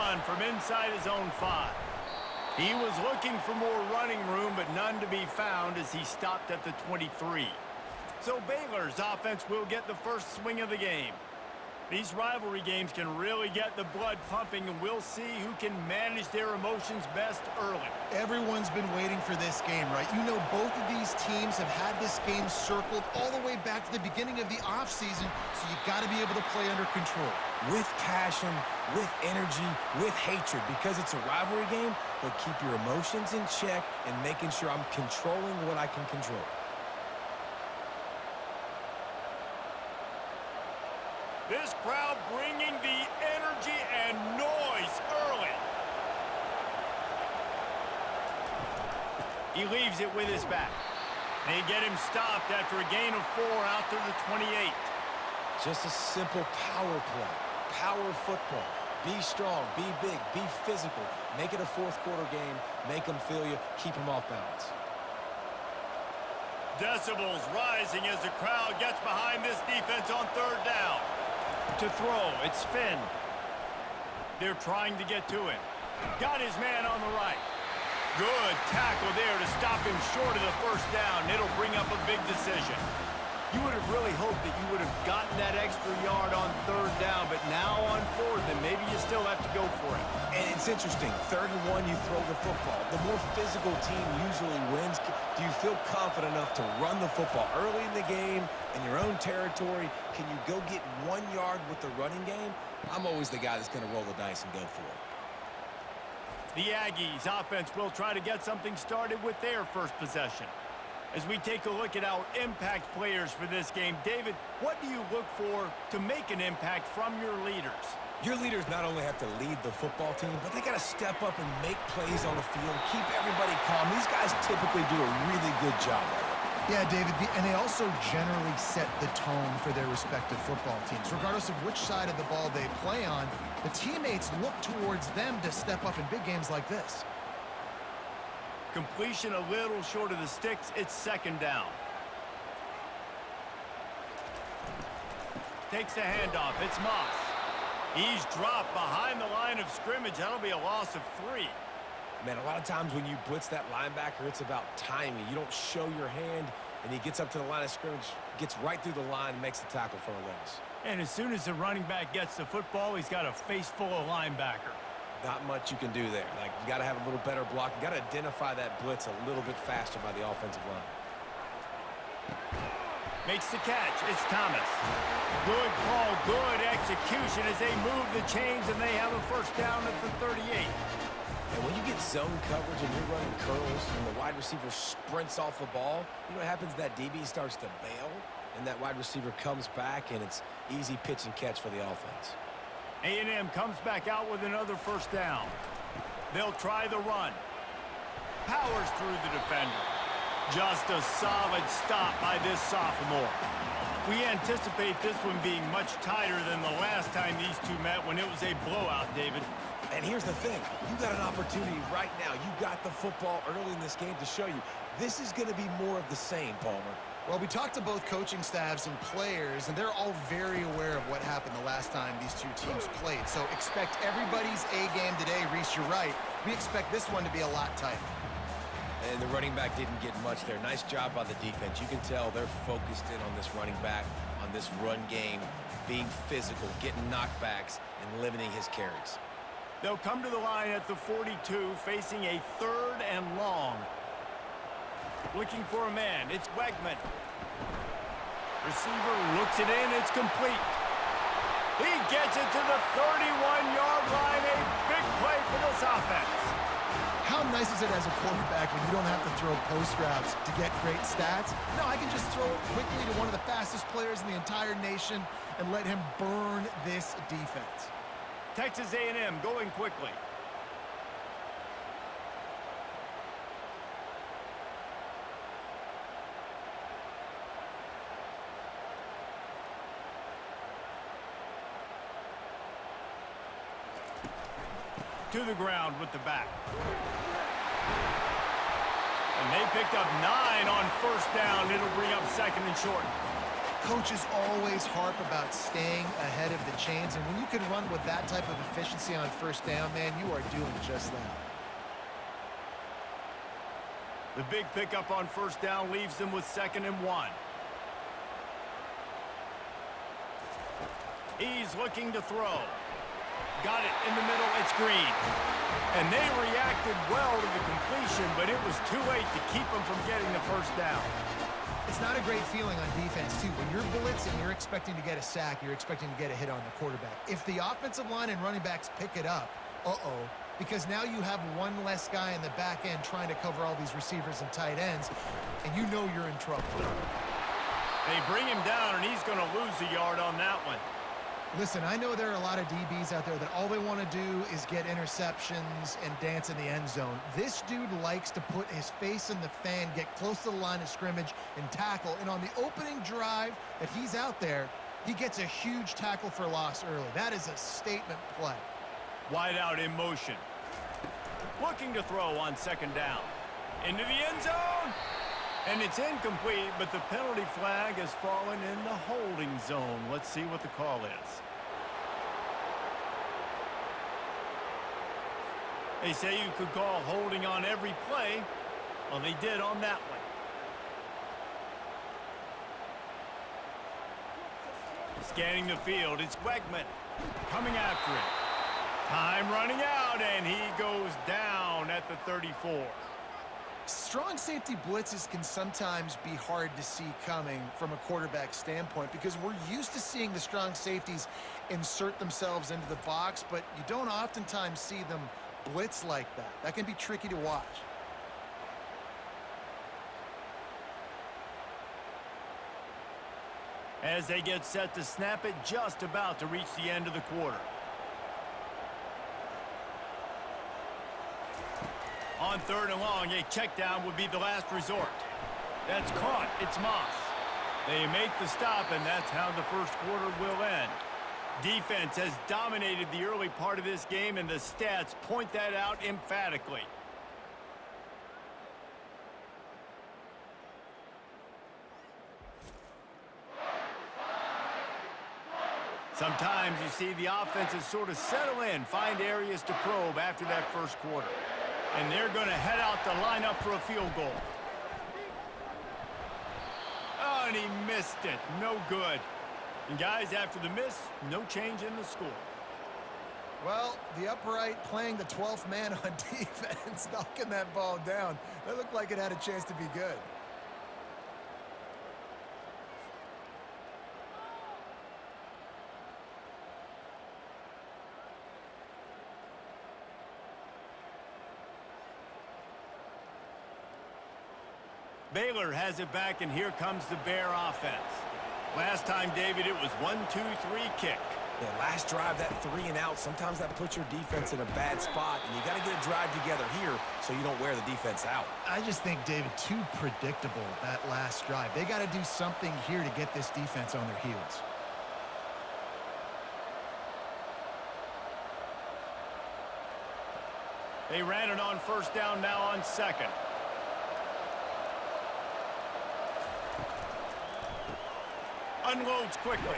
run from inside his own 5. He was looking for more running room, but none to be found as he stopped at the 23. So Baylor's offense will get the first swing of the game. These rivalry games can really get the blood pumping, and we'll see who can manage their emotions best early. Everyone's been waiting for this game, right? You know, both of these teams have had this game circled all the way back to the beginning of the offseason, so you've got to be able to play under control. With passion, with energy, with hatred, because it's a rivalry game, but keep your emotions in check and making sure I'm controlling what I can control. This crowd bringing the energy and noise early. He leaves it with his back. They get him stopped after a gain of 4 out to the 28. Just a simple power play, power football. Be strong, be big, be physical. Make it a fourth-quarter game. Make them feel you. Keep them off balance. Decibels rising as the crowd gets behind this defense on 3rd down. To throw, it's Finn. They're trying to get to it. Got his man on the right. Good tackle there to stop him short of the first down. It'll bring up a big decision. You would have really hoped that you would have gotten that extra yard on 3rd down, but now on 4th, and maybe you still have to go for it. And it's interesting. 3rd and 1, you throw the football. The more physical team usually wins. Do you feel confident enough to run the football early in the game in your own territory? Can you go get 1 yard with the running game? I'm always the guy that's going to roll the dice and go for it. The Aggies offense will try to get something started with their first possession. As we take a look at our impact players for this game, David, what do you look for to make an impact from your leaders? Your leaders not only have to lead the football team, but they got to step up and make plays on the field, keep everybody calm. These guys typically do a really good job of it. Yeah, David, and they also generally set the tone for their respective football teams. Regardless of which side of the ball they play on, the teammates look towards them to step up in big games like this. Completion a little short of the sticks. It's 2nd down. Takes the handoff. It's Moss. He's dropped behind the line of scrimmage. That'll be a loss of 3. Man, a lot of times when you blitz that linebacker, it's about timing. You don't show your hand, and he gets up to the line of scrimmage, gets right through the line, and makes the tackle for a loss. And as soon as the running back gets the football, he's got a face full of linebacker. Not much you can do there. Like, you got to have a little better block. You got to identify that blitz a little bit faster by the offensive line. Makes the catch. It's Thomas. Good call, good execution as they move the chains, and they have a first down at the 38. And when you get zone coverage and you're running curls and the wide receiver sprints off the ball, you know what happens? That DB starts to bail, and that wide receiver comes back, and it's easy pitch and catch for the offense. A&M comes back out with another first down. They'll try the run. Powers through the defender. Just a solid stop by this sophomore. We anticipate this one being much tighter than the last time these two met when it was a blowout, David. And here's the thing. You got an opportunity right now. You got the football early in this game to show you. This is going to be more of the same, Palmer. Well, we talked to both coaching staffs and players, and they're all very aware of what happened the last time these two teams played. So expect everybody's A game today. Reese, you're right. We expect this one to be a lot tighter. And the running back didn't get much there. Nice job by the defense. You can tell they're focused in on this running back, on this run game, being physical, getting knockbacks, and limiting his carries. They'll come to the line at the 42, facing a 3rd and long. Looking for a man. It's Wegman. Receiver looks it in. It's complete. He gets it to the 31-yard line. A big play for this offense. How nice is it as a quarterback when you don't have to throw post routes to get great stats? No, I can just throw it quickly to one of the fastest players in the entire nation and let him burn this defense. Texas A&M going quickly. To the ground with the back. And they picked up 9 on first down. It'll bring up 2nd and short. Coaches always harp about staying ahead of the chains, and when you can run with that type of efficiency on first down, man, you are doing just that. The big pickup on first down leaves them with 2nd and 1. He's looking to throw. Got it in the middle. It's Green. And they reacted well to the completion, but it was too late to keep them from getting the first down. It's not a great feeling on defense, too. When you're blitzing, you're expecting to get a sack. You're expecting to get a hit on the quarterback. If the offensive line and running backs pick it up, because now you have one less guy in the back end trying to cover all these receivers and tight ends, and you know you're in trouble. They bring him down, and he's going to lose a yard on that one. Listen, I know there are a lot of DBs out there that all they want to do is get interceptions and dance in the end zone. This dude likes to put his face in the fan, get close to the line of scrimmage, and tackle. And on the opening drive that he's out there, he gets a huge tackle for loss early. That is a statement play. Wide out in motion. Looking to throw on 2nd down. Into the end zone. And it's incomplete, but the penalty flag has fallen in the holding zone. Let's see what the call is. They say you could call holding on every play. Well, they did on that one. Scanning the field, it's Wegman coming after it. Time running out, and he goes down at the 34. Strong safety blitzes can sometimes be hard to see coming from a quarterback standpoint because we're used to seeing the strong safeties insert themselves into the box, but you don't oftentimes see them blitz like that. That can be tricky to watch. As they get set to snap it, just about to reach the end of the quarter. On 3rd and long, a check down would be the last resort. That's caught. It's Moss. They make the stop, and that's how the first quarter will end. Defense has dominated the early part of this game, and the stats point that out emphatically. Sometimes you see the offenses sort of settle in, find areas to probe after that first quarter. And they're going to head out to line up for a field goal. Oh, and he missed it. No good. And guys, after the miss, no change in the score. Well, the upright playing the 12th man on defense, knocking that ball down. That looked like it had a chance to be good. Baylor has it back, and here comes the Bear offense. Last time, David, it was 1-2-3 kick. Yeah, last drive, that 3 and out, sometimes that puts your defense in a bad spot, and you got to get a drive together here so you don't wear the defense out. I just think, David, too predictable, that last drive. They got to do something here to get this defense on their heels. They ran it on first down, now on 2nd. Unloads quickly.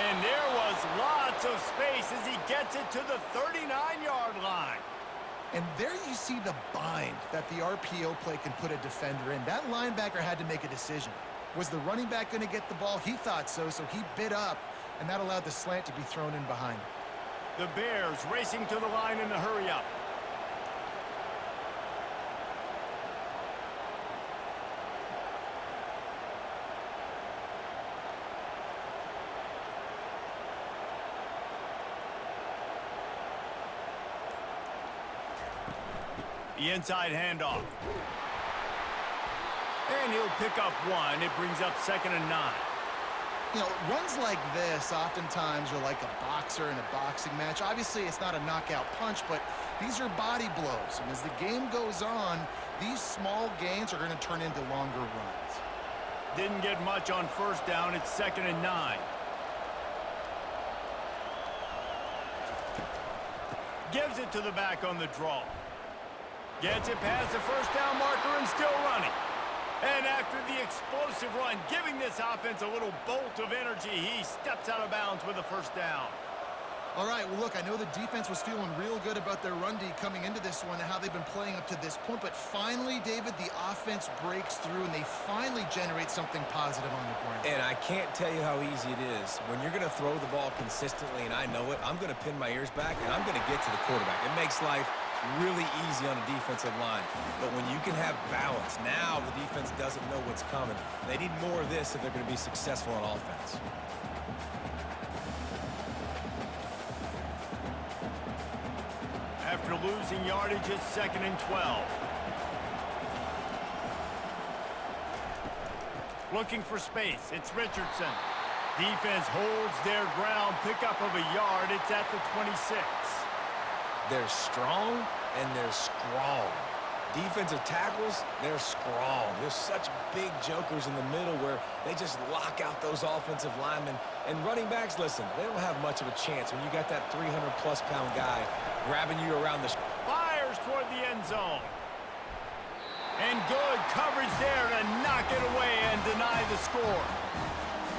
And there was lots of space as he gets it to the 39-yard line. And there you see the bind that the RPO play can put a defender in. That linebacker had to make a decision. Was the running back going to get the ball? He thought so, so he bid up, and that allowed the slant to be thrown in behind. The Bears racing to the line in a hurry-up. The inside handoff. And he'll pick up 1. It brings up 2nd and 9. You know, runs like this oftentimes are like a boxer in a boxing match. Obviously, it's not a knockout punch, but these are body blows. And as the game goes on, these small gains are going to turn into longer runs. Didn't get much on first down. It's 2nd and 9. Gives it to the back on the draw. Gets it past the first down marker and still running. And after the explosive run, giving this offense a little bolt of energy, he steps out of bounds with a first down. All right, well, look, I know the defense was feeling real good about their run D coming into this one and how they've been playing up to this point, but finally, David, the offense breaks through and they finally generate something positive on the ground. And I can't tell you how easy it is. When you're going to throw the ball consistently, and I know it, I'm going to pin my ears back, and I'm going to get to the quarterback. It makes life really easy on the defensive line. But when you can have balance, now the defense doesn't know what's coming. They need more of this if they're going to be successful on offense. After losing yardage, it's 2nd and 12. Looking for space, it's Richardson. Defense holds their ground, pickup of a yard. It's at the 26. They're strong and they're strong. Defensive tackles, they're strong. There's such big jokers in the middle where they just lock out those offensive linemen. And running backs, listen, they don't have much of a chance when you got that 300-plus pound guy grabbing you around the... Fires toward the end zone. And good coverage there to knock it away and deny the score.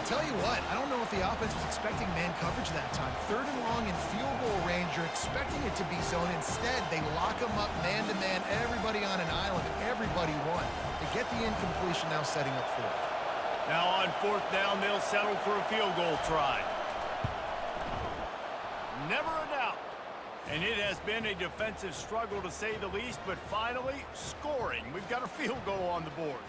Tell you what, I don't know if the offense was expecting man coverage that time. 3rd and long in field goal range, you're expecting it to be zone. Instead, they lock them up man-to-man, everybody on an island, everybody won. They get the incompletion, now setting up 4th. Now on 4th down, they'll settle for a field goal try. Never a doubt. And it has been a defensive struggle to say the least, but finally, scoring. We've got a field goal on the board.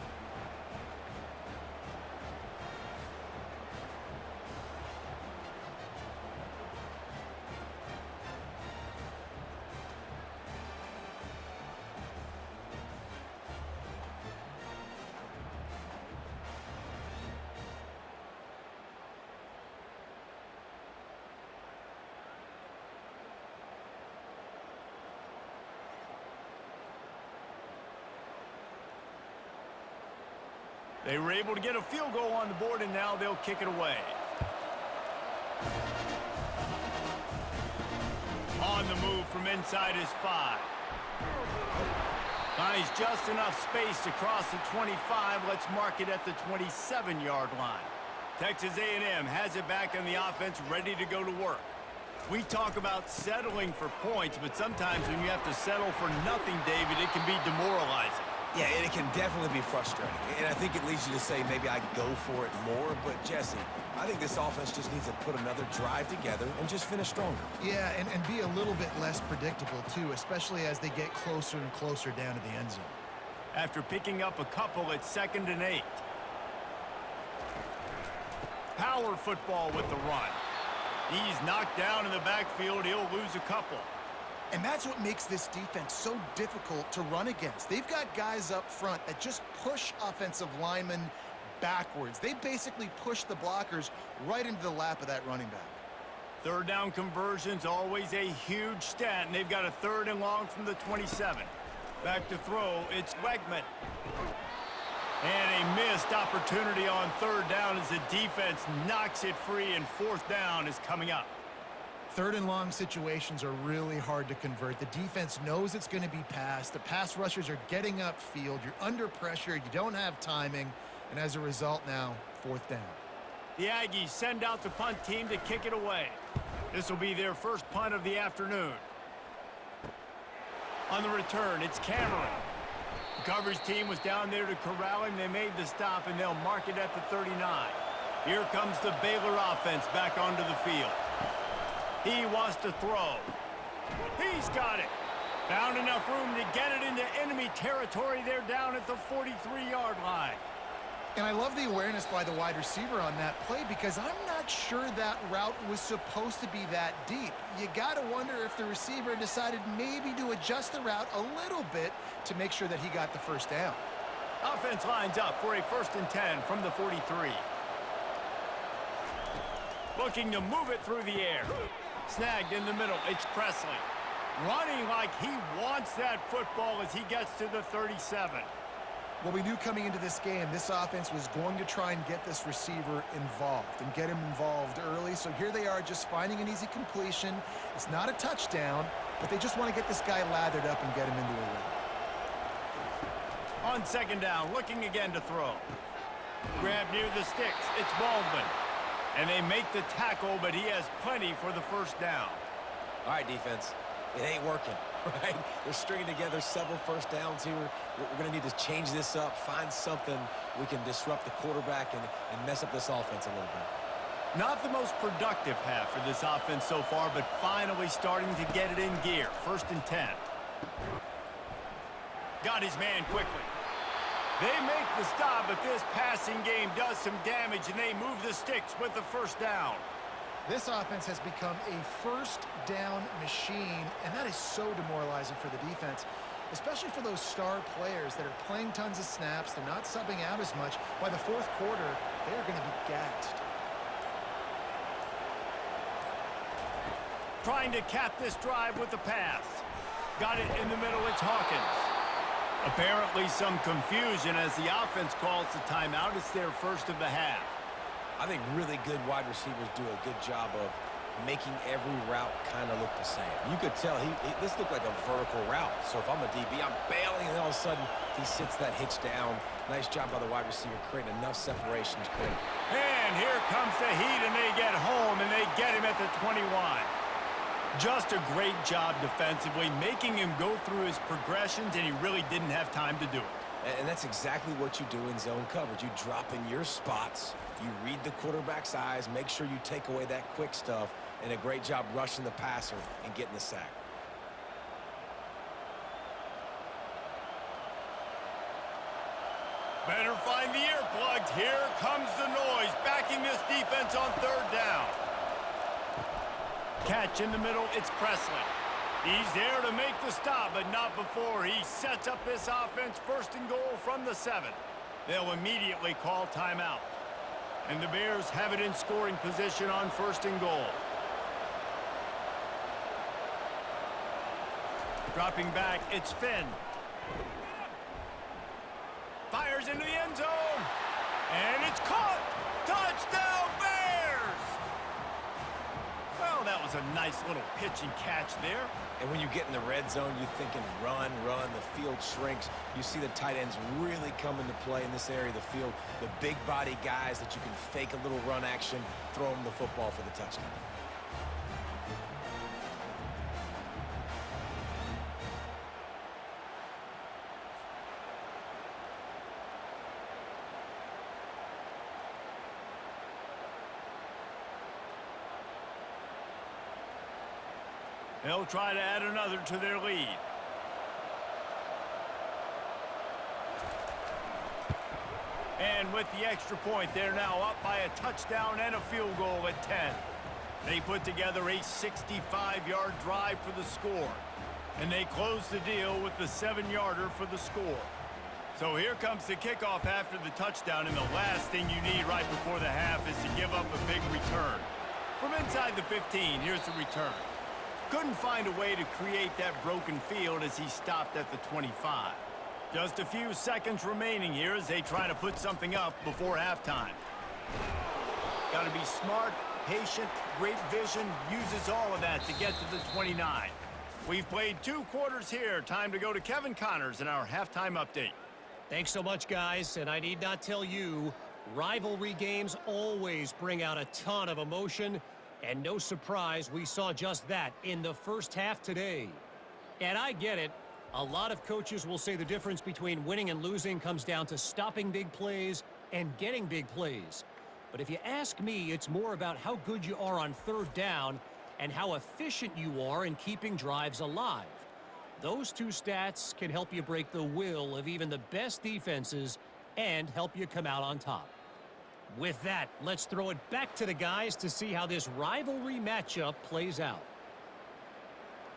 They were able to get a field goal on the board, and now they'll kick it away. On the move from inside his 5. Finds just enough space to cross the 25. Let's mark it at the 27-yard line. Texas A&M has it back on the offense, ready to go to work. We talk about settling for points, but sometimes when you have to settle for nothing, David, it can be demoralizing. Yeah, and it can definitely be frustrating. And I think it leads you to say maybe I'd go for it more. But, Jesse, I think this offense just needs to put another drive together and just finish stronger. Yeah, and be a little bit less predictable, too, especially as they get closer and closer down to the end zone. After picking up a couple, it's 2nd and 8. Power football with the run. He's knocked down in the backfield. He'll lose a couple. And that's what makes this defense so difficult to run against. They've got guys up front that just push offensive linemen backwards. They basically push the blockers right into the lap of that running back. 3rd down conversion's always a huge stat, and they've got a 3rd and long from the 27. Back to throw, it's Wegman. And a missed opportunity on 3rd down as the defense knocks it free, and 4th down is coming up. 3rd and long situations are really hard to convert. The defense knows it's going to be passed. The pass rushers are getting upfield. You're under pressure. You don't have timing. And as a result now, 4th down. The Aggies send out the punt team to kick it away. This will be their first punt of the afternoon. On the return, it's Cameron. The coverage team was down there to corral him. They made the stop, and they'll mark it at the 39. Here comes the Baylor offense back onto the field. He wants to throw. He's got it. Found enough room to get it into enemy territory. They're down at the 43-yard line. And I love the awareness by the wide receiver on that play because I'm not sure that route was supposed to be that deep. You got to wonder if the receiver decided maybe to adjust the route a little bit to make sure that he got the first down. Offense lines up for a 1st and 10 from the 43. Looking to move it through the air. Snagged in the middle, it's Presley. Running like he wants that football as he gets to the 37. Well, we knew coming into this game, this offense was going to try and get this receiver involved and get him involved early. So here they are just finding an easy completion. It's not a touchdown, but they just want to get this guy lathered up and get him into a run. On second down, looking again to throw. Grab near the sticks. It's Baldwin. And they make the tackle, but he has plenty for the first down. All right, defense. It ain't working, right? They're stringing together several first downs here. We're going to need to change this up, find something we can disrupt the quarterback and mess up this offense a little bit. Not the most productive half for this offense so far, but finally starting to get it in gear. 1st and 10. Got his man quickly. They make the stop, but this passing game does some damage, and they move the sticks with the first down. This offense has become a first down machine, and that is so demoralizing for the defense, especially for those star players that are playing tons of snaps. They're not subbing out as much. By the 4th quarter, they're going to be gassed. Trying to cap this drive with the pass. Got it in the middle. It's Hawkins. Apparently some confusion as the offense calls the timeout. It's their first of the half. I think really good wide receivers do a good job of making every route kind of look the same. You could tell this looked like a vertical route. So if I'm a DB, I'm bailing, and all of a sudden he sits that hitch down. Nice job by the wide receiver, creating enough separation to create. And here comes the heat, and they get home, and they get him at the 21. Just a great job defensively, making him go through his progressions, and he really didn't have time to do it. And that's exactly what you do in zone coverage. You drop in your spots, you read the quarterback's eyes, make sure you take away that quick stuff, and a great job rushing the passer and getting the sack. Better find the earplugs. Here comes the noise, backing this defense on 3rd down. Catch in the middle, it's Presley. He's there to make the stop, but not before he sets up this offense. 1st and goal from the 7. They'll immediately call timeout. And the Bears have it in scoring position on 1st and goal. Dropping back, it's Finn. Fires into the end zone. And it's caught. Touchdown, Bears! Well, that was a nice little pitch and catch there. And when you get in the red zone, you're thinking run, run. The field shrinks. You see the tight ends really come into play in this area of the field. The big body guys that you can fake a little run action, throw them the football for the touchdown. They'll try to add another to their lead. And with the extra point, they're now up by a touchdown and a field goal at 10. They put together a 65-yard drive for the score. And they close the deal with the 7-yarder for the score. So here comes the kickoff after the touchdown, and the last thing you need right before the half is to give up a big return. From inside the 15, here's the return. Couldn't find a way to create that broken field as he stopped at the 25. Just a few seconds remaining here as they try to put something up before halftime. Got to be smart, patient, great vision, uses all of that to get to the 29. We've played 2 quarters here. Time to go to Kevin Connors in our halftime update. Thanks so much, guys, and I need not tell you, rivalry games always bring out a ton of emotion. And no surprise, we saw just that in the first half today. And I get it. A lot of coaches will say the difference between winning and losing comes down to stopping big plays and getting big plays. But if you ask me, it's more about how good you are on 3rd down and how efficient you are in keeping drives alive. Those 2 stats can help you break the will of even the best defenses and help you come out on top. With that, let's throw it back to the guys to see how this rivalry matchup plays out.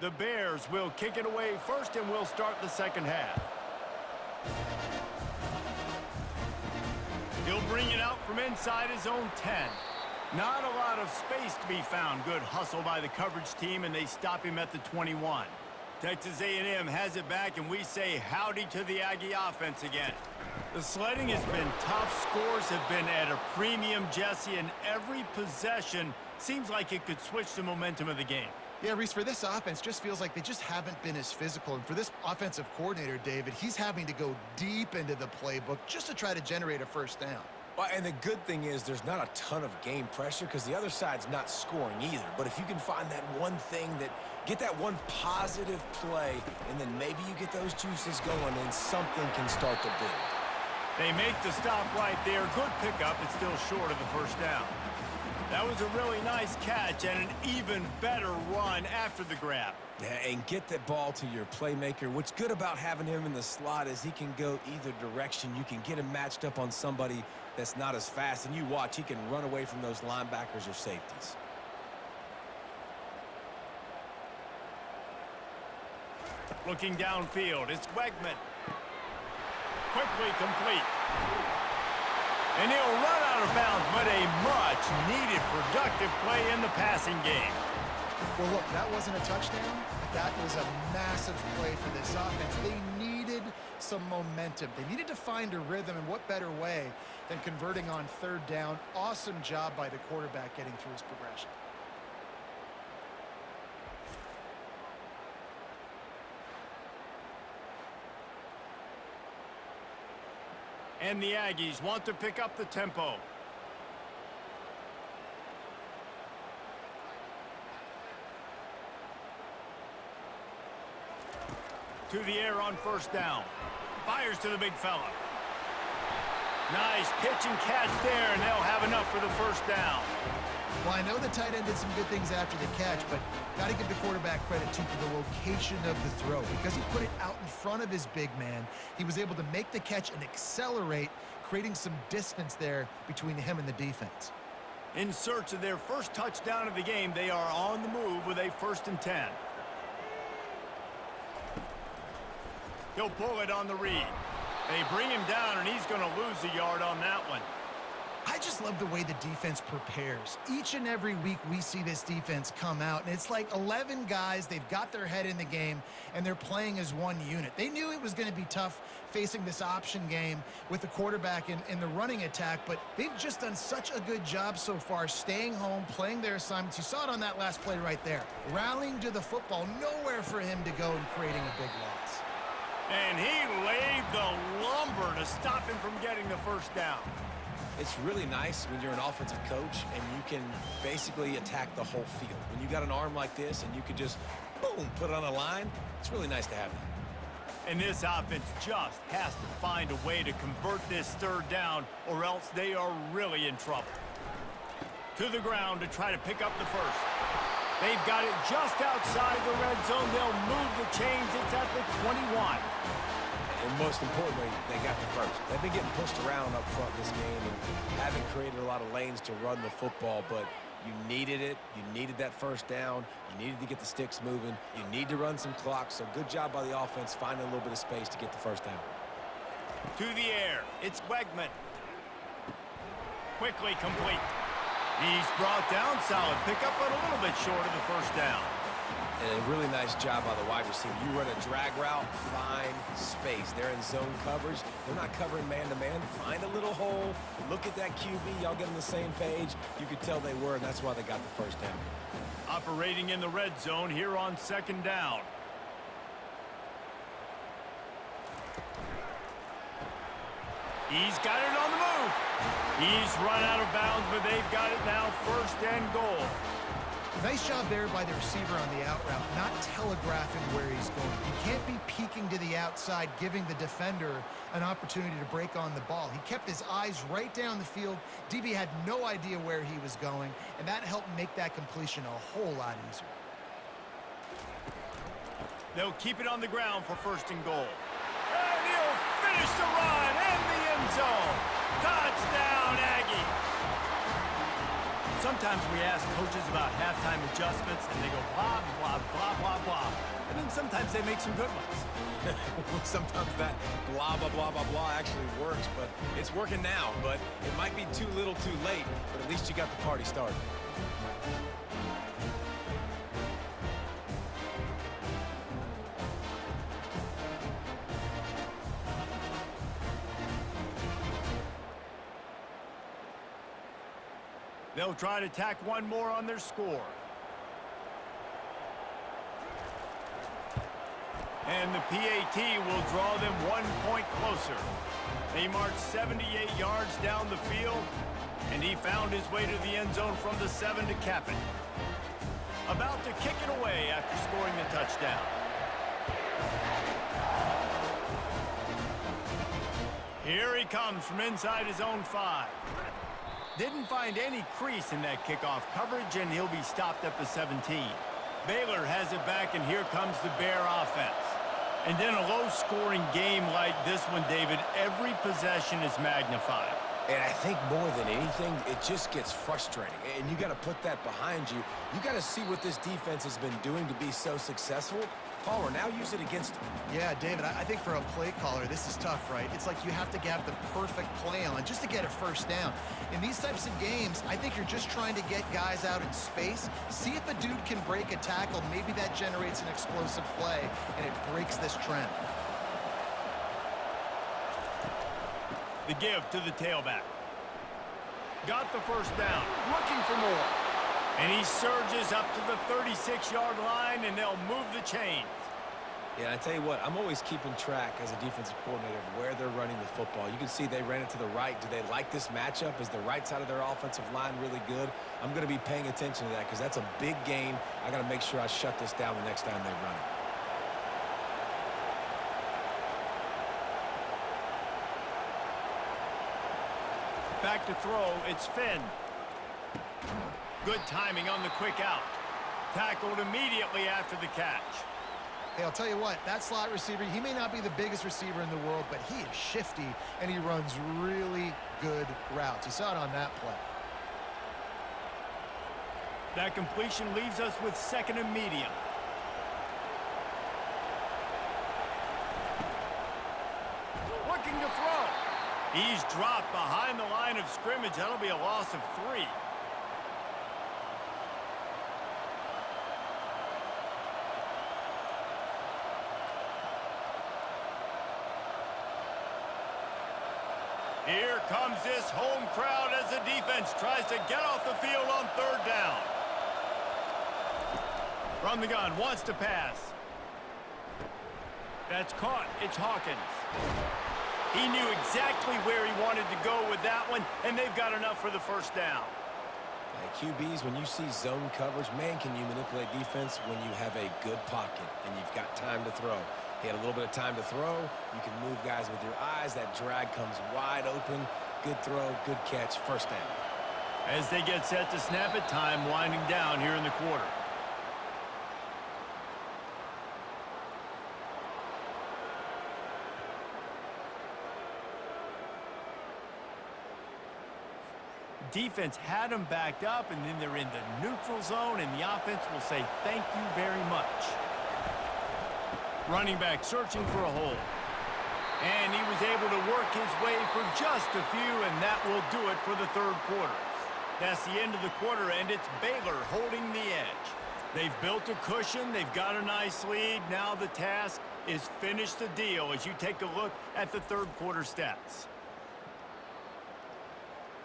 The Bears will kick it away first, and we'll start the second half. He'll bring it out from inside his own 10. Not a lot of space to be found. Good hustle by the coverage team, and they stop him at the 21. Texas A&M has it back, and we say howdy to the Aggie offense again. The sledding has been tough. Scores have been at a premium, Jesse, and every possession seems like it could switch the momentum of the game. Yeah, Reese, for this offense, just feels like they just haven't been as physical. And for this offensive coordinator, David, he's having to go deep into the playbook just to try to generate a first down. Well, and the good thing is there's not a ton of game pressure because the other side's not scoring either. But if you can find that one thing get that one positive play, and then maybe you get those juices going and something can start to build. They make the stop right there. Good pickup. It's still short of the first down. That was a really nice catch and an even better run after the grab. Yeah, and get that ball to your playmaker. What's good about having him in the slot is he can go either direction. You can get him matched up on somebody that's not as fast, and you watch, he can run away from those linebackers or safeties. Looking downfield, it's Wegman. Quickly complete. And he'll run out of bounds, but a much-needed productive play in the passing game. Well, look, that wasn't a touchdown, but that was a massive play for this offense. They needed some momentum. They needed to find a rhythm, and what better way than converting on third down. Awesome job by the quarterback getting through his progression. And the Aggies want to pick up the tempo. To the air on first down. Fires to the big fella. Nice pitch and catch there, and they'll have enough for the first down. Well, I know the tight end did some good things after the catch, but got to give the quarterback credit, too, for the location of the throw. Because he put it out in front of his big man, he was able to make the catch and accelerate, creating some distance there between him and the defense. In search of their first touchdown of the game, they are on the move with a 1st and 10. He'll pull it on the read. They bring him down, and he's going to lose a yard on that one. I just love the way the defense prepares. Each and every week we see this defense come out, and it's like 11 guys, they've got their head in the game, and they're playing as one unit. They knew it was going to be tough facing this option game with the quarterback in the running attack, but they've just done such a good job so far staying home, playing their assignments. You saw it on that last play right there. Rallying to the football, nowhere for him to go and creating a big loss. And he laid the lumber to stop him from getting the first down. It's really nice when you're an offensive coach and you can basically attack the whole field. When you got an arm like this and you can just, boom, put it on a line, it's really nice to have that. And this offense just has to find a way to convert this third down, or else they are really in trouble. To the ground to try to pick up the first. They've got it just outside the red zone. They'll move the chains. It's at the 21. And most importantly, they got the first. They've been getting pushed around up front this game and haven't created a lot of lanes to run the football, but you needed it. You needed that first down. You needed to get the sticks moving. You need to run some clock, so good job by the offense finding a little bit of space to get the first down. To the air, it's Wegman. Quickly complete. He's brought down, solid pickup, but a little bit short of the first down. And a really nice job by the wide receiver. You run a drag route, find space. They're in zone coverage. They're not covering man-to-man. Find a little hole. Look at that QB. Y'all get on the same page. You could tell they were, and that's why they got the first down. Operating in the red zone here on second down. He's got it on the move. He's run out of bounds, but they've got it now, 1st and goal. Nice job there by the receiver on the out route, not telegraphing where he's going. He can't be peeking to the outside, giving the defender an opportunity to break on the ball. He kept his eyes right down the field. DB had no idea where he was going, and that helped make that completion a whole lot easier. They'll keep it on the ground for 1st and goal. And he'll finish the run in the end zone. Touchdown, Aggies. Sometimes we ask coaches about halftime adjustments, and they go blah, blah, blah, blah, blah. And then sometimes they make some good ones. Sometimes that blah, blah, blah, blah, blah actually works, but it's working now. But it might be too little too late, but at least you got the party started. They'll try to tack one more on their score. And the PAT will draw them 1 point closer. They marched 78 yards down the field, and he found his way to the end zone from the 7 to cap it. About to kick it away after scoring the touchdown. Here he comes from inside his own 5. Didn't find any crease in that kickoff coverage, and he'll be stopped at the 17. Baylor has it back, and here comes the Bear offense. And in a low-scoring game like this one, David, every possession is magnified. And I think more than anything, it just gets frustrating. And you got to put that behind you. You got to see what this defense has been doing to be so successful. Palmer, now use it against them. Yeah, David, I think for a play caller, this is tough, right? It's like you have to get the perfect play on just to get a first down. In these types of games, I think you're just trying to get guys out in space, see if a dude can break a tackle. Maybe that generates an explosive play, and it breaks this trend. The give to the tailback. Got the first down, looking for more. And he surges up to the 36-yard line, and they'll move the chains. Yeah, I tell you what, I'm always keeping track as a defensive coordinator of where they're running the football. You can see they ran it to the right. Do they like this matchup? Is the right side of their offensive line really good? I'm going to be paying attention to that because that's a big gain. I got to make sure I shut this down the next time they run it. Back to throw, it's Finn. Good timing on the quick out. Tackled immediately after the catch. Hey, I'll tell you what, that slot receiver, he may not be the biggest receiver in the world, but he is shifty, and he runs really good routes. You saw it on that play. That completion leaves us with 2nd and medium. Looking to throw. He's dropped behind the line of scrimmage. That'll be a loss of 3. Here comes this home crowd as the defense tries to get off the field on 3rd down. From the gun, wants to pass. That's caught. It's Hawkins. He knew exactly where he wanted to go with that one, and they've got enough for the first down. QBs, when you see zone coverage, man, can you manipulate defense when you have a good pocket and you've got time to throw. He had a little bit of time to throw. You can move guys with your eyes. That drag comes wide open. Good throw, good catch, first down. As they get set to snap it, time winding down here in the quarter. Defense had them backed up, and then they're in the neutral zone, and the offense will say thank you very much. Running back searching for a hole. And he was able to work his way for just a few, and that will do it for the 3rd quarter. That's the end of the quarter, and it's Baylor holding the edge. They've built a cushion. They've got a nice lead. Now the task is finish the deal as you take a look at the 3rd quarter stats.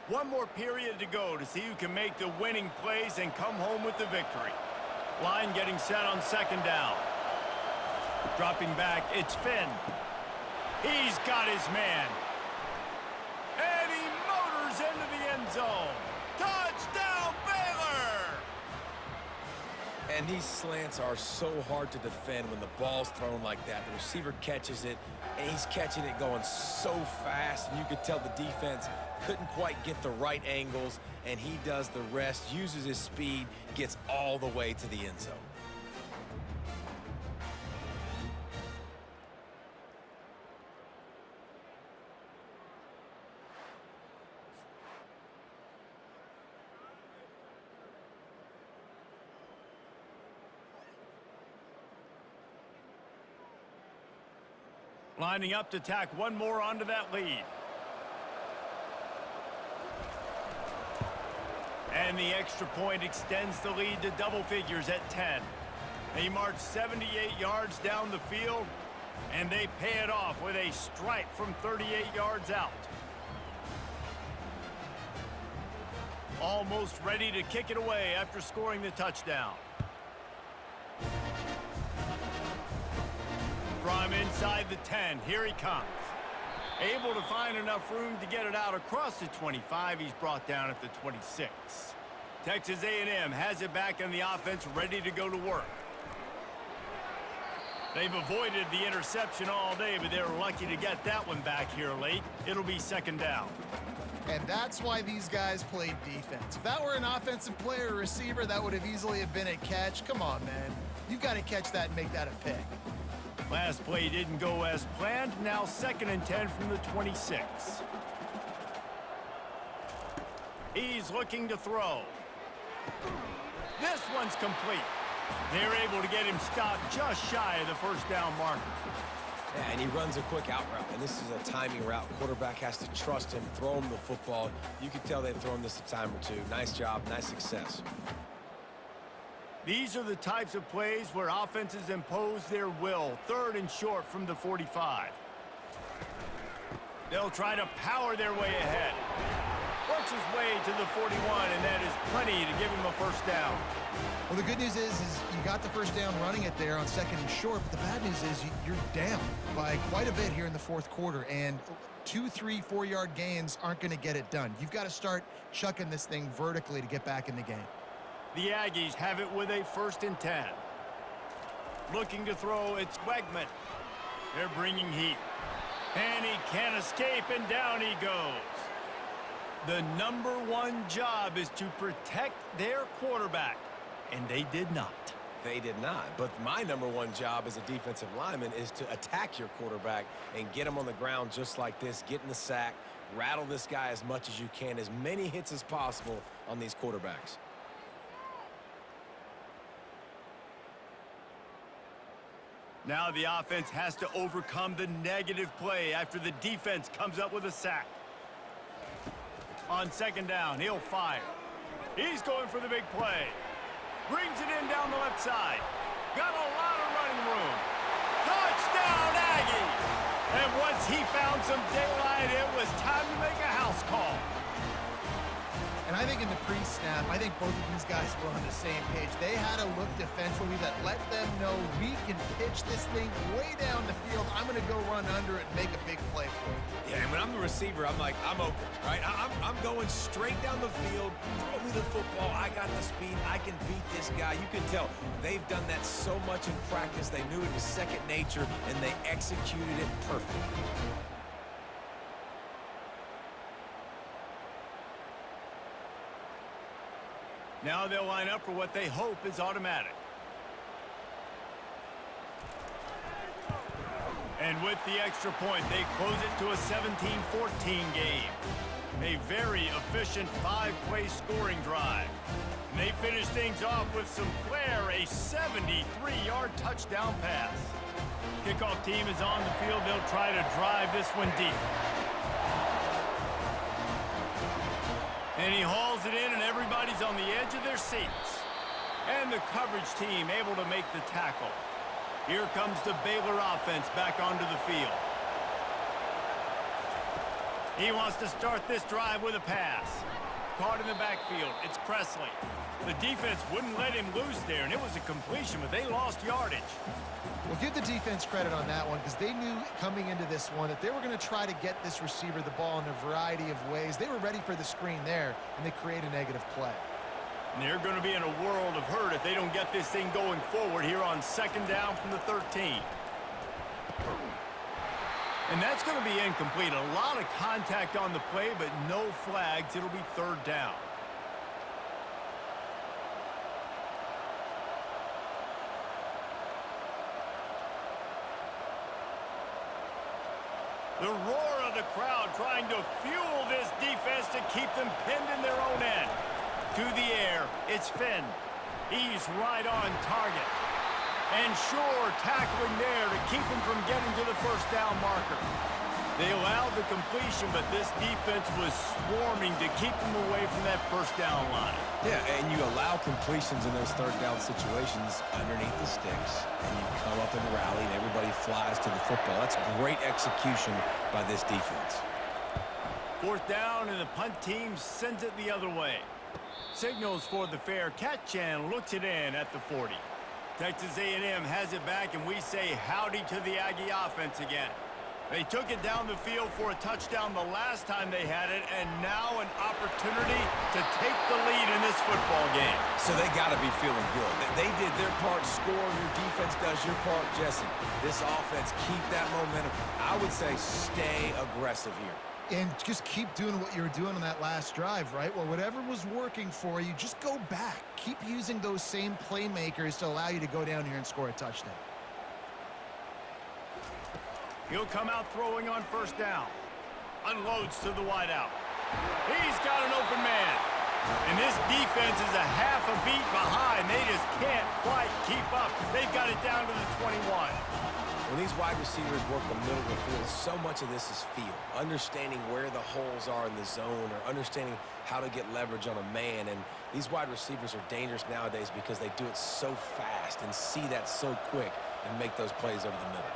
One more period to go to see who can make the winning plays and come home with the victory. Line getting set on 2nd down. Dropping back, it's Finn. He's got his man. And he motors into the end zone. Touchdown, Baylor! And these slants are so hard to defend when the ball's thrown like that. The receiver catches it, and he's catching it going so fast, and you could tell the defense couldn't quite get the right angles, and he does the rest, uses his speed, gets all the way to the end zone. Lining up to tack one more onto that lead. And the extra point extends the lead to double figures at 10. They march 78 yards down the field, and they pay it off with a strike from 38 yards out. Almost ready to kick it away after scoring the touchdown. from inside the 10. Here he comes. Able to find enough room to get it out across the 25. He's brought down at the 26. Texas A&M has it back in the offense, ready to go to work. They've avoided the interception all day, but they're lucky to get that one back here late. It'll be second down. And that's why these guys played defense. If that were an offensive player or receiver, that would have easily have been a catch. Come on, man. You've got to catch that and make that a pick. Last play didn't go as planned. Now 2nd and 10 from the 26. He's looking to throw. This one's complete. They're able to get him stopped just shy of the first down marker. Yeah, and he runs a quick out route, and this is a timing route. Quarterback has to trust him, throw him the football. You can tell they've thrown this a time or two. Nice job, nice success. These are the types of plays where offenses impose their will. 3rd and short from the 45. They'll try to power their way ahead. Works his way to the 41, and that is plenty to give him a first down. Well, the good news is you got the first down running it there on 2nd and short, but the bad news is you're down by quite a bit here in the 4th quarter, and 2, 3, 4-yard gains aren't going to get it done. You've got to start chucking this thing vertically to get back in the game. The Aggies have it with a 1st and 10. Looking to throw, it's Wegman. They're bringing heat. And he can't escape, and down he goes. The #1 job is to protect their quarterback, and they did not. They did not. But my #1 job as a defensive lineman is to attack your quarterback and get him on the ground just like this, get in the sack, rattle this guy as much as you can, as many hits as possible on these quarterbacks. Now the offense has to overcome the negative play after the defense comes up with a sack. On 2nd down, he'll fire. He's going for the big play. Brings it in down the left side. Got a lot of running room. Touchdown, Aggies! And once he found some daylight, it was time to make a house call. And I think in the pre-snap, I think both of these guys were on the same page. They had a look defensively that let them know we can pitch this thing way down the field. I'm going to go run under it and make a big play for it. Yeah, and when I'm the receiver, I'm like, I'm open, right? I'm going straight down the field. Throw me the football. I got the speed. I can beat this guy. You can tell they've done that so much in practice. They knew it was second nature, and they executed it perfectly. Now they'll line up for what they hope is automatic. And with the extra point, they close it to a 17-14 game. A very efficient 5-play scoring drive. And they finish things off with some flair, a 73-yard touchdown pass. Kickoff team is on the field. They'll try to drive this one deep. And he hauls it in, and everybody's on the edge of their seats. And the coverage team able to make the tackle. Here comes the Baylor offense back onto the field. He wants to start this drive with a pass. Caught in the backfield. It's Presley. The defense wouldn't let him loose there, and it was a completion, but they lost yardage. Well, give the defense credit on that one because they knew coming into this one that they were going to try to get this receiver the ball in a variety of ways. They were ready for the screen there, and they create a negative play. And they're going to be in a world of hurt if they don't get this thing going forward here on 2nd down from the 13. And that's going to be incomplete. A lot of contact on the play, but no flags. It'll be 3rd down. The roar of the crowd trying to fuel this defense to keep them pinned in their own end. To the air, it's Finn. He's right on target. And Shore tackling there to keep him from getting to the first down marker. They allowed the completion, but this defense was swarming to keep them away from that first down line. Yeah, and you allow completions in those 3rd down situations underneath the sticks, and you come up and rally, and everybody flies to the football. That's great execution by this defense. 4th down, and the punt team sends it the other way. Signals for the fair catch and looks it in at the 40. Texas A&M has it back, and we say howdy to the Aggie offense again. They took it down the field for a touchdown the last time they had it, and now an opportunity to take the lead in this football game. So they got to be feeling good. They did their part, score. Your defense does your part, Jesse. This offense, keep that momentum. I would say stay aggressive here. And just keep doing what you were doing on that last drive, right? Well, whatever was working for you, just go back. Keep using those same playmakers to allow you to go down here and score a touchdown. He'll come out throwing on first down. Unloads to the wideout. He's got an open man. And this defense is a half a beat behind. They just can't quite keep up. They've got it down to the 21. When these wide receivers work the middle of the field, so much of this is feel. Understanding where the holes are in the zone or understanding how to get leverage on a man. And these wide receivers are dangerous nowadays because they do it so fast and see that so quick and make those plays over the middle.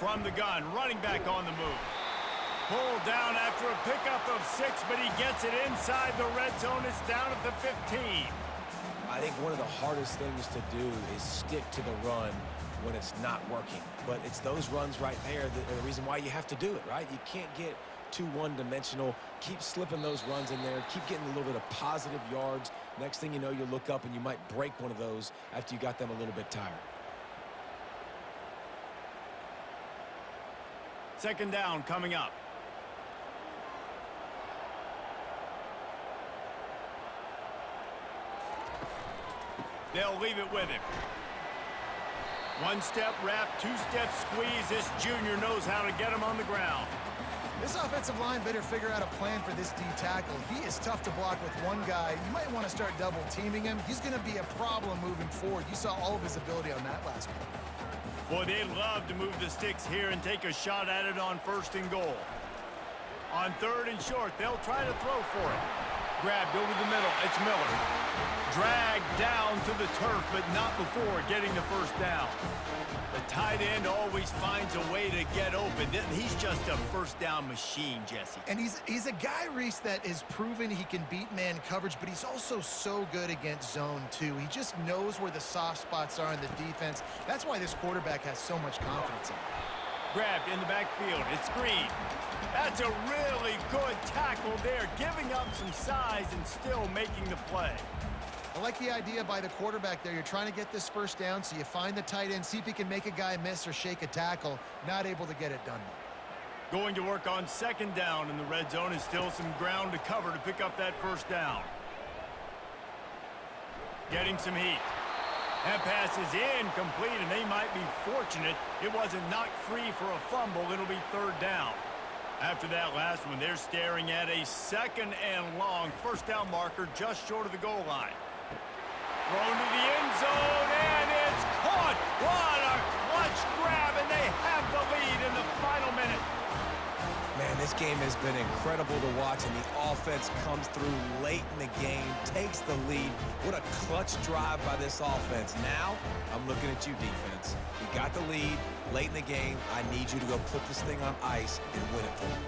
From the gun, running back on the move. Pulled down after a pickup of 6, but he gets it inside the red zone. It's down at the 15. I think one of the hardest things to do is stick to the run when it's not working. But it's those runs right there that are the reason why you have to do it, right? You can't get too one-dimensional. Keep slipping those runs in there. Keep getting a little bit of positive yards. Next thing you know, you look up and you might break one of those after you got them a little bit tired. Second down coming up. They'll leave it with him. One-step wrap, two-step squeeze. This junior knows how to get him on the ground. This offensive line better figure out a plan for this D tackle. He is tough to block with one guy. You might want to start double teaming him. He's going to be a problem moving forward. You saw all of his ability on that last one. Boy, they'd love to move the sticks here and take a shot at it on 1st and goal. On 3rd and short, they'll try to throw for it. Grabbed over the middle. It's Miller. Dragged down to the turf, but not before getting the first down. The tight end always finds a way to get open. He's just a first down machine, Jesse. And he's a guy, Reese, that is proven he can beat man coverage, but he's also so good against zone, too. He just knows where the soft spots are in the defense. That's why this quarterback has so much confidence in him. Grabbed in the backfield. It's Green. That's a really good tackle there, giving up some size and still making the play. I like the idea by the quarterback there. You're trying to get this first down, so you find the tight end, see if he can make a guy miss or shake a tackle. Not able to get it done. Going to work on 2nd down in the red zone is still some ground to cover to pick up that first down. Getting some heat. That pass is incomplete, and they might be fortunate it wasn't knocked free for a fumble. It'll be 3rd down. After that last one, they're staring at a 2nd and long. First down marker just short of the goal line. Thrown to the end zone, and it's caught. What a clutch grab, and they have the lead in the final minute. Man, this game has been incredible to watch, and the offense comes through late in the game, takes the lead. What a clutch drive by this offense. Now, I'm looking at you, defense. You got the lead late in the game. I need you to go put this thing on ice and win it for me.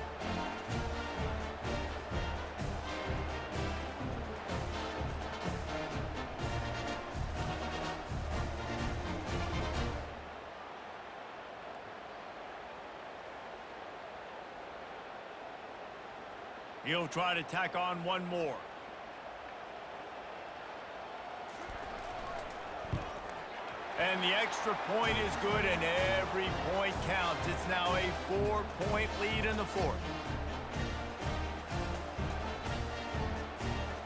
He'll try to tack on one more. And the extra point is good, and every point counts. It's now a 4-point lead in the 4th.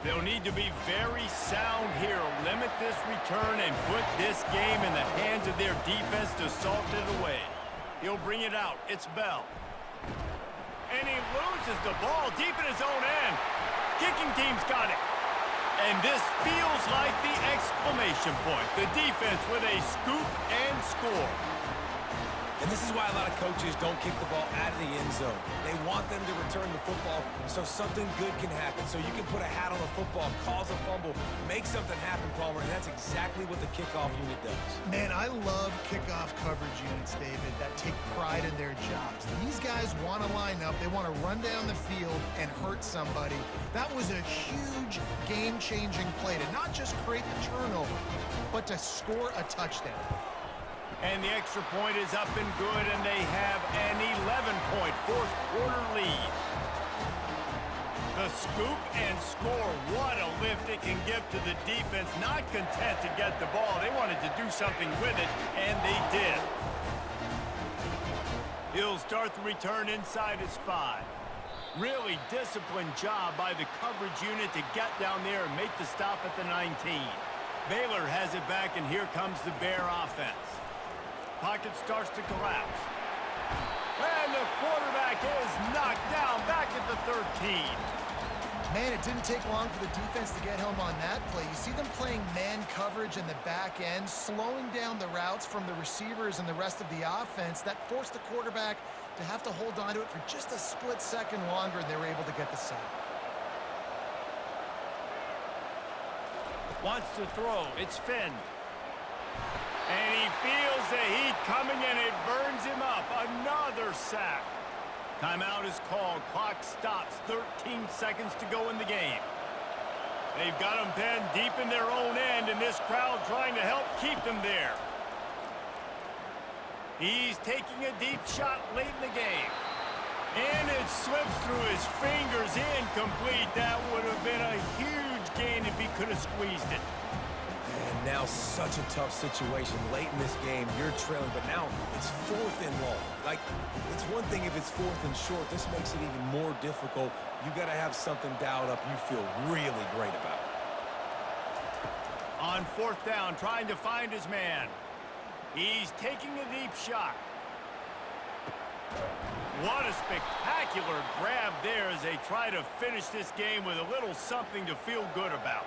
They'll need to be very sound here, limit this return, and put this game in the hands of their defense to salt it away. He'll bring it out. It's Bell. And he loses the ball deep in his own end. Kicking team's got it. And this feels like the exclamation point. The defense with a scoop and score. And this is why a lot of coaches don't kick the ball out of the end zone. They want them to return the football so something good can happen, so you can put a hat on the football, cause a fumble, make something happen, Palmer, and that's exactly what the kickoff unit does. Man, I love kickoff coverage units, David, that take pride in their jobs. These guys want to line up. They want to run down the field and hurt somebody. That was a huge game-changing play to not just create the turnover, but to score a touchdown. And the extra point is up and good, and they have an 11-point fourth-quarter lead. The scoop and score. What a lift it can give to the defense. Not content to get the ball. They wanted to do something with it, and they did. He'll start the return inside his 5. Really disciplined job by the coverage unit to get down there and make the stop at the 19. Baylor has it back, and here comes the Bear offense. Pocket starts to collapse. And the quarterback is knocked down back at the 13. Man, it didn't take long for the defense to get home on that play. You see them playing man coverage in the back end, slowing down the routes from the receivers and the rest of the offense. That forced the quarterback to have to hold on to it for just a split second longer, and they were able to get the sack. Wants to throw. It's Finn. And he feels the heat coming, and it burns him up. Another sack. Timeout is called. Clock stops. 13 seconds to go in the game. They've got them pinned deep in their own end, and this crowd trying to help keep them there. He's taking a deep shot late in the game. And it slips through his fingers. Incomplete. That would have been a huge gain if he could have squeezed it. And now such a tough situation. Late in this game, you're trailing, but now it's 4th and long. Like, it's one thing if it's 4th and short. This makes it even more difficult. You got to have something dialed up you feel really great about. On 4th down, trying to find his man. He's taking a deep shot. What a spectacular grab there as they try to finish this game with a little something to feel good about.